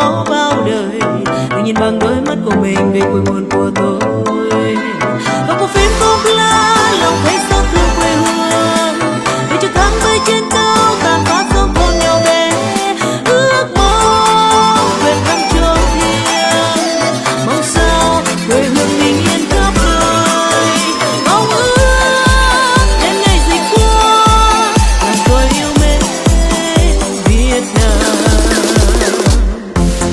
đó bao đời, đừng nhìn bằng đôi mắt của mình về vui buồn của tôi. Và có phim bóng lá lòng thấy xót thương quê hương, để cho tháng mây trên cao tàn phát sớm hôn nhau bé. Ước mơ về thăm chốn thiêng, mong sao quê hương bình yên khắp nơi. Mong ước đến ngày dịch qua làm tôi yêu mến Việt Nam.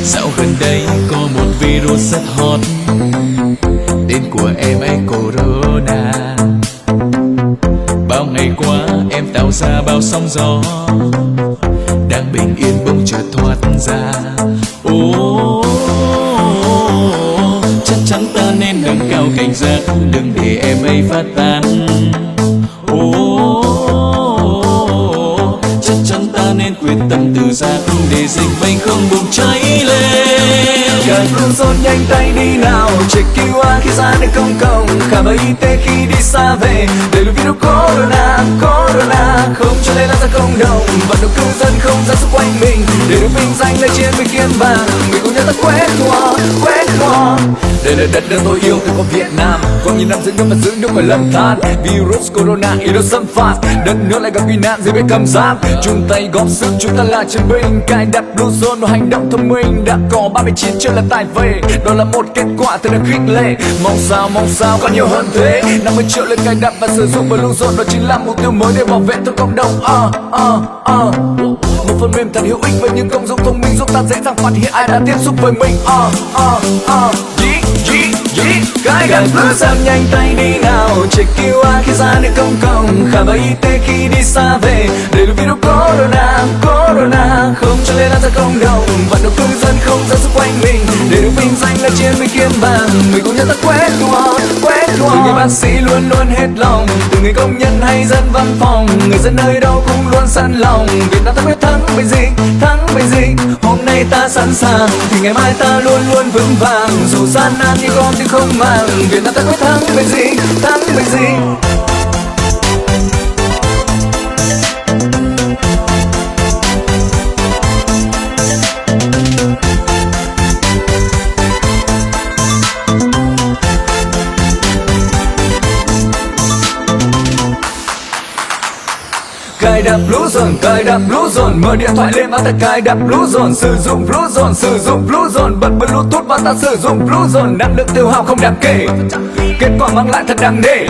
Dạo gần đây có một virus rất hot, tên của em ấy Corona. Bao ngày qua em tạo ra bao sóng gió, đang bình yên bỗng chợt thoát ra. Chắc chắn ta nên nâng cao cảnh giác, đừng để em ấy phát tán. Chắc chắn ta nên quyết tâm tự giác, để dịch bệnh không bùng cháy lên. Càng luôn dồn nhanh tay đi nào, check QR khi ra nơi công cộng, khai báo y tế khi đi xa về, đẩy lùi virus corona. Không cho lây lan ra cộng đồng, vận động cư dân không gian xung quanh mình, để được vinh danh lên trên bên kiên vàng. Mình cùng nhau ta quét qua. Đây là đất nước tôi yêu, tôi có Việt Nam, còn nhiều năm giữ nước và giữ nước khỏi lầm than. Virus corona ý đồ xâm phạm, đất nước lại gặp nguy nạn dưới bên cầm giam. Chung tay góp sức, chúng ta là chiến binh, cài đặt bluezone và hành động thông minh. Đã có 39 chưa là tài về, đó là một kết quả từ được khích lệ. Mong sao còn nhiều hơn thế, 50 triệu lên cài đặt và sử dụng bluezone, đó chính là mục tiêu mới để bảo vệ toàn cộng đồng. Một phần mềm thật hữu ích với những công dụng thông minh, giúp ta dễ dàng phát hiện ai đã tiếp xúc với mình. Cái gạt bluezone nhanh tay đi nào, check QR khi ra nơi công cộng, khai báo y tế khi đi xa về, đẩy lùi virus corona. Không cho lây lan ra cộng đồng, vận động cư dân không gian xung quanh mình, để được vinh danh là trên bên kiên vàng. Mình cùng nhau ta quét qua. Từ người bác sĩ luôn hết lòng, từ người công nhân hay dân văn phòng, người dân nơi đâu cũng luôn sẵn lòng. Việt Nam ta quyết thắng với dịch, hôm nay ta sẵn sàng thì ngày mai ta luôn vững vàng. Dù gian nan như con thì không màng, Việt Nam ta quyết thắng với dịch. Cài đặt bluezone, mở điện thoại lên và ta cài đặt bluezone, sử dụng bluezone, bật bluetooth và ta sử dụng bluezone. Năng lượng tiêu hao không đáng kể, kết quả mang lại thật đáng nể.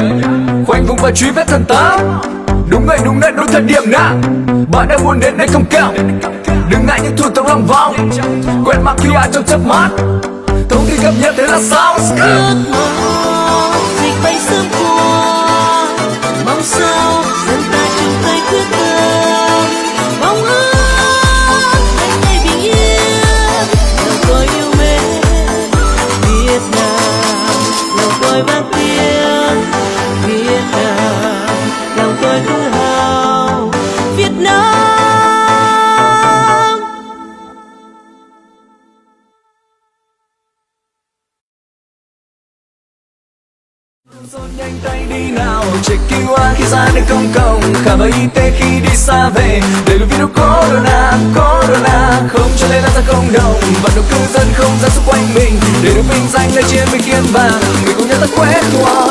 Khoanh vùng và truy vết thần táo, đúng người đúng nơi đúng thời điểm nào. Bạn đã muốn đến đây không kẹo, đừng ngại những thủ tục lòng vòng, quét mã QR trong chớp mắt, thông tin cập nhật thế là sao. Ước mơ dịch bệnh sớm qua, mong sao dân ta chung tay quyết tâm. Mong ước ngày ngày bình yên, lòng tôi yêu mến Việt Nam, lòng tôi vang tiếng Việt Nam, lòng tôi tự hào Việt Nam. Dồn nhanh tay đi nào, check QR khi ra nơi công cộng, khai báo y tế khi đi xa về, đẩy lùi virus corona. Không cho lây lan ra cộng đồng, vận động cư dân không gian xung quanh mình, để được vinh danh lên trên bên kiên vàng. Mình cùng nhau ta quét qua.